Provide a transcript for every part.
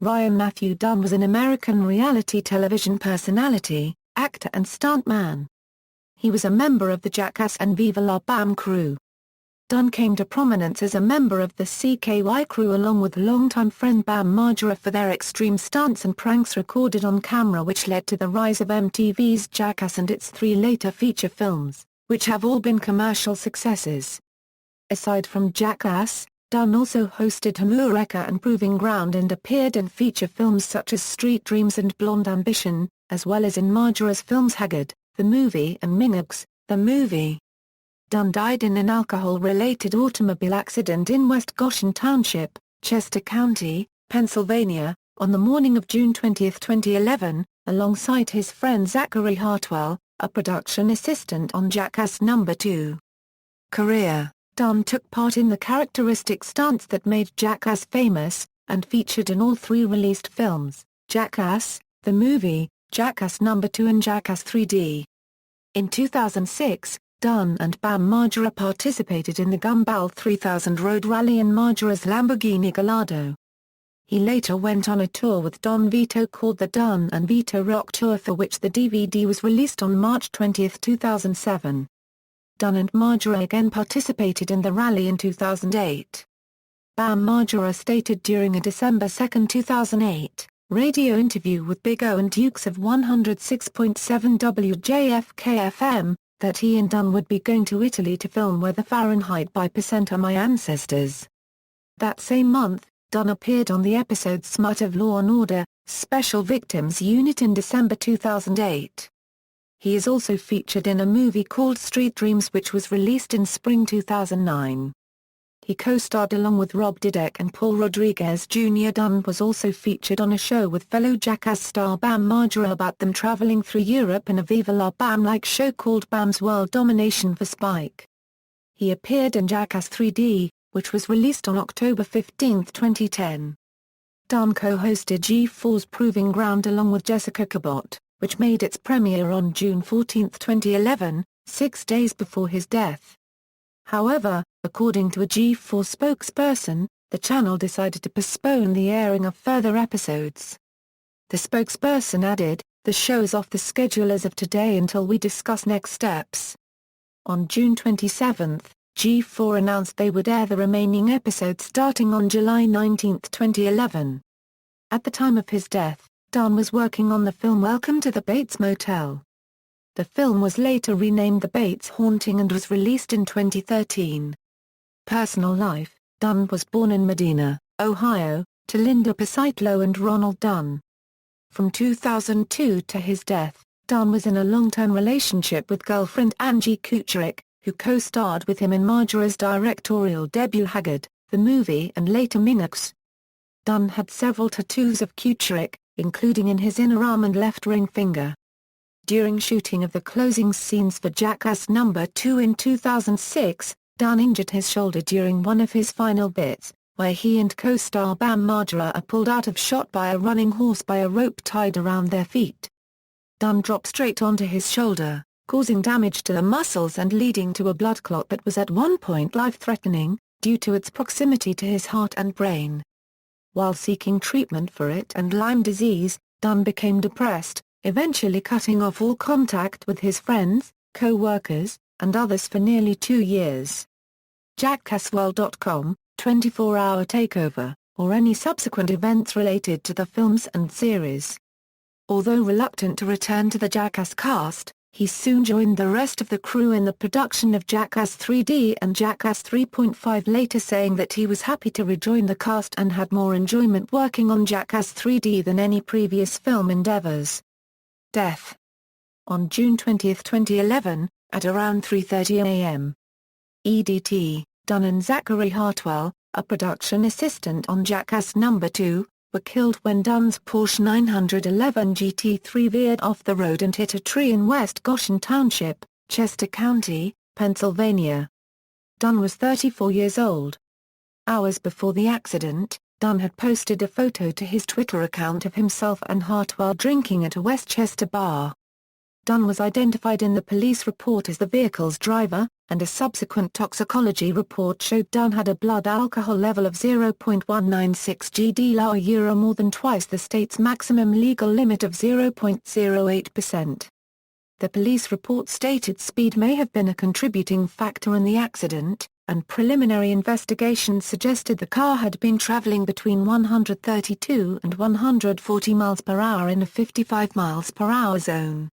Matthew Dunn was an American reality television personality, actor and stuntman. He was a member of the Jackass and Viva la Bam crew. Dunn came to prominence as a member of the CKY Crew along with longtime friend Bam Margera for their extreme stunts and pranks recorded on camera, which led to the rise of MTV's Jackass and its 3 later feature films, which have all been commercial successes. Aside from Jackass, Dunn also hosted Homewrecker and Proving Ground and appeared in feature films such as Street Dreams and Blonde Ambition, as well as in Margera's films Haggard, the Movie and Minghags, the movie. Dunn died in an alcohol-related automobile accident in West Goshen Township, Chester County, Pennsylvania, on the morning of June 20, 2011, alongside his friend Zachary Hartwell, a production assistant on Jackass No. 2. Career: Dunn took part in the characteristic stunts that made Jackass famous, and featured in all 3 released films, Jackass, the movie, Jackass No. 2 and Jackass 3D. In 2006, Dunn and Bam Margera participated in the Gumball 3000 road rally in Margera's Lamborghini Gallardo. He later went on a tour with Don Vito called the Dunn and Vito Rock Tour, for which the DVD was released on March 20, 2007. Dunn and Margera again participated in the rally in 2008. Bam Margera stated during a December 2, 2008, radio interview with Big O and Dukes of 106.7 WJFK-FM, that he and Dunn would be going to Italy to film Where the Fahrenheit by Percent Are My Ancestors. That same month, Dunn appeared on the episode Smut of Law & Order, Special Victims Unit in December 2008. He is also featured in a movie called Street Dreams, which was released in spring 2009. He co-starred along with Rob Dyrdek and Paul Rodriguez Jr. Dunn was also featured on a show with fellow Jackass star Bam Margera about them traveling through Europe in a Viva la Bam-like show called Bam's World Domination for Spike. He appeared in Jackass 3D, which was released on October 15, 2010. Dunn co-hosted G4's Proving Ground along with Jessica Cabot, which made its premiere on June 14, 2011, 6 days before his death. However, according to a G4 spokesperson, the channel decided to postpone the airing of further episodes. The spokesperson added, "The show's off the schedule as of today until we discuss next steps." On June 27, G4 announced they would air the remaining episodes starting on July 19, 2011. At the time of his death, Dunn was working on the film Welcome to the Bates Motel. The film was later renamed The Bates Haunting and was released in 2013. Personal life: Dunn was born in Medina, Ohio, to Linda Pasitlo and Ronald Dunn. From 2002 to his death, Dunn was in a long-term relationship with girlfriend Angie Kucherick, who co-starred with him in Margera's directorial debut Haggard, the movie and later Minghags. Dunn had several tattoos of Kucherick, including in his inner arm and left ring finger. During shooting of the closing scenes for Jackass No. 2 in 2006, Dunn injured his shoulder during one of his final bits, where he and co-star Bam Margera are pulled out of shot by a running horse by a rope tied around their feet. Dunn dropped straight onto his shoulder, causing damage to the muscles and leading to a blood clot that was at one point life-threatening, due to its proximity to his heart and brain. While seeking treatment for it and Lyme disease, Dunn became depressed, eventually cutting off all contact with his friends, co-workers, and others for nearly 2 years. JackassWorld.com, 24-hour takeover, or any subsequent events related to the films and series. Although reluctant to return to the Jackass cast, he soon joined the rest of the crew in the production of Jackass 3D and Jackass 3.5, later saying that he was happy to rejoin the cast and had more enjoyment working on Jackass 3D than any previous film endeavors. Death: on June 20, 2011, at around 3:30 a.m. EDT, Dunn and Zachary Hartwell, a production assistant on Jackass No. 2, were killed when Dunn's Porsche 911 GT3 veered off the road and hit a tree in West Goshen Township, Chester County, Pennsylvania. Dunn was 34 years old. Hours before the accident, Dunn had posted a photo to his Twitter account of himself and Hartwell drinking at a Westchester bar. Dunn was identified in the police report as the vehicle's driver, and a subsequent toxicology report showed Dunn had a blood alcohol level of 0.196 g/L, more than twice the state's maximum legal limit of 0.08%. The police report stated speed may have been a contributing factor in the accident, and preliminary investigations suggested the car had been traveling between 132 and 140 miles per hour in a 55 miles per hour zone.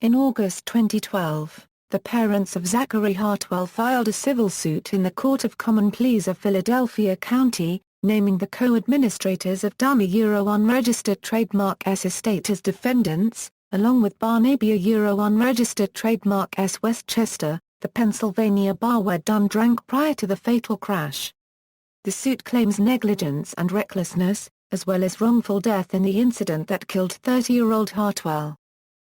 In August 2012, the parents of Zachary Hartwell filed a civil suit in the Court of Common Pleas of Philadelphia County, naming the co-administrators of Dunn unregistered trademark S estate as defendants, along with Barnaby unregistered trademark S Westchester, the Pennsylvania bar where Dunn drank prior to the fatal crash. The suit claims negligence and recklessness, as well as wrongful death in the incident that killed 30-year-old Hartwell.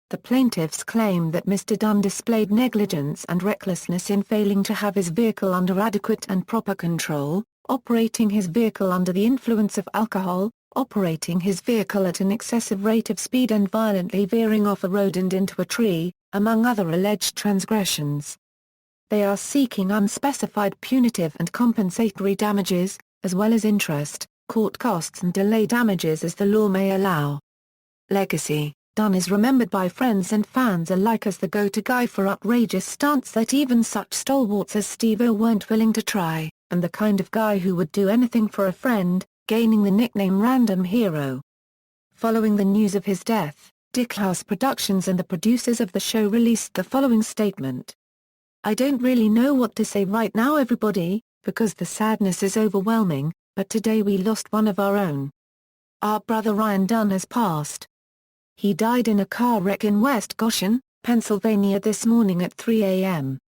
The plaintiffs claim that Mr. Dunn displayed negligence and recklessness in failing to have his vehicle under adequate and proper control, operating his vehicle under the influence of alcohol, operating his vehicle at an excessive rate of speed and violently veering off a road and into a tree, among other alleged transgressions. They are seeking unspecified punitive and compensatory damages, as well as interest, court costs and delay damages as the law may allow. Legacy: Dunn is remembered by friends and fans alike as the go-to guy for outrageous stunts that even such stalwarts as Steve-O weren't willing to try, and the kind of guy who would do anything for a friend, gaining the nickname Random Hero. Following the news of his death, Dickhouse Productions and the producers of the show released the following statement. "I don't really know what to say right now, everybody, because the sadness is overwhelming, but today we lost one of our own. Our brother Ryan Dunn has passed. He died in a car wreck in West Goshen, Pennsylvania this morning at 3 a.m.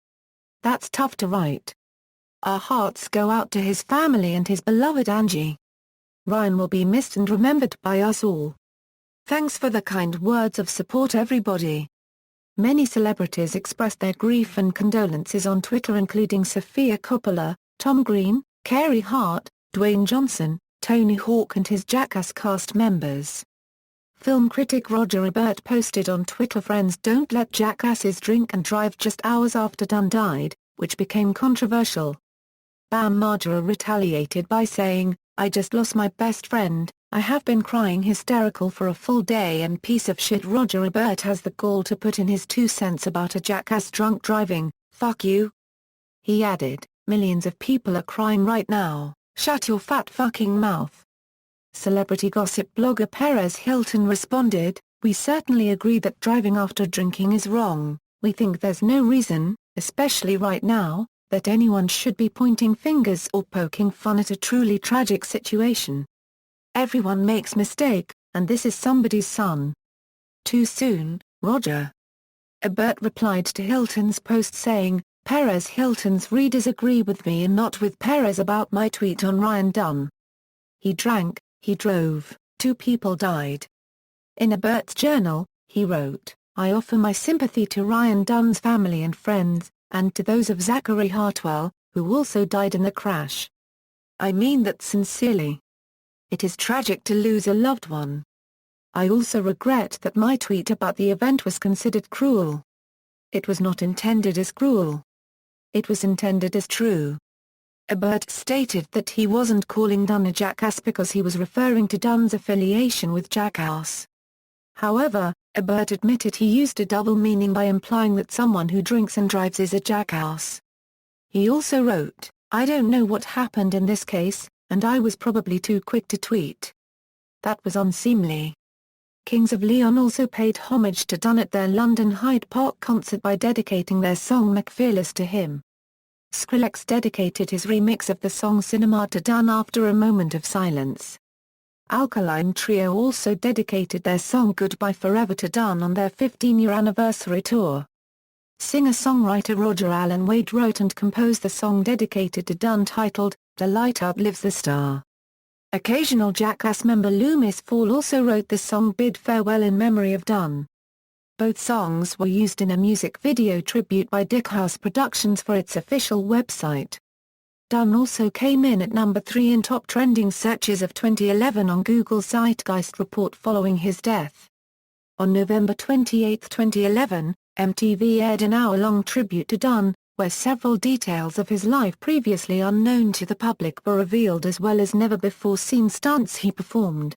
That's tough to write. Our hearts go out to his family and his beloved Angie. Ryan will be missed and remembered by us all. Thanks for the kind words of support, everybody." Many celebrities expressed their grief and condolences on Twitter, including Sofia Coppola, Tom Green, Carey Hart, Dwayne Johnson, Tony Hawk and his Jackass cast members. Film critic Roger Ebert posted on Twitter, "Friends don't let jackasses drink and drive," just hours after Dunn died, which became controversial. Bam Margera retaliated by saying, "I just lost my best friend, I have been crying hysterical for a full day and piece of shit." Roger Ebert has the gall to put in his 2 cents about a jackass drunk driving, "Fuck you." He added, "Millions of people are crying right now, shut your fat fucking mouth." Celebrity gossip blogger Perez Hilton responded, "We certainly agree that driving after drinking is wrong. We think there's no reason, especially right now, that anyone should be pointing fingers or poking fun at a truly tragic situation. Everyone makes mistake, and this is somebody's son. Too soon, Roger." Ebert replied to Hilton's post saying, "Perez Hilton's readers agree with me and not with Perez about my tweet on Ryan Dunn. He drank, he drove, 2 people died." In Ebert's journal, he wrote, "I offer my sympathy to Ryan Dunn's family and friends, and to those of Zachary Hartwell, who also died in the crash. I mean that sincerely. It is tragic to lose a loved one. I also regret that my tweet about the event was considered cruel. It was not intended as cruel. It was intended as true." Ebert stated that he wasn't calling Dunn a jackass because he was referring to Dunn's affiliation with Jackass. However, Ebert admitted he used a double meaning by implying that someone who drinks and drives is a jackass. He also wrote, "I don't know what happened in this case, and I was probably too quick to tweet. That was unseemly." Kings of Leon also paid homage to Dunn at their London Hyde Park concert by dedicating their song McFearless to him. Skrillex dedicated his remix of the song Cinema to Dunn after a moment of silence. Alkaline Trio also dedicated their song Goodbye Forever to Dunn on their 15-year anniversary tour. Singer-songwriter Roger Allen Wade wrote and composed the song dedicated to Dunn titled, "The Light Outlives the Star." Occasional Jackass member Loomis Fall also wrote the song Bid Farewell in memory of Dunn. Both songs were used in a music video tribute by Dickhouse Productions for its official website. Dunn also came in at number 3 in top trending searches of 2011 on Google's Zeitgeist report following his death. On November 28, 2011, MTV aired an hour-long tribute to Dunn, where several details of his life previously unknown to the public were revealed as well as never-before-seen stunts he performed.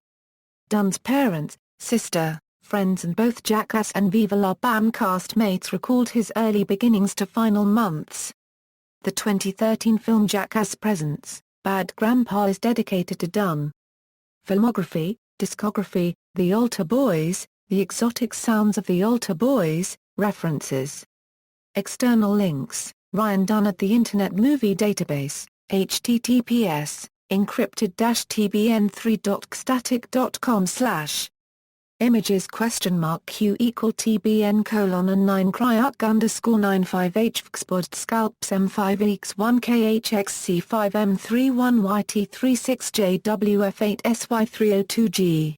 Dunn's parents, sister, friends and both Jackass and Viva La Bam castmates recalled his early beginnings to final months. The 2013 film Jackass Presents, Bad Grandpa is dedicated to Dunn. Filmography, discography, The Altar Boys, The Exotic Sounds of the Altar Boys, references. External links, Ryan Dunn at the Internet Movie Database, https, encrypted-tbn3.static.com/ Images Q =TBN:9 Kryuk_95H Vxpod Scalps M5X1KHXC5M31YT36JWF8SY302G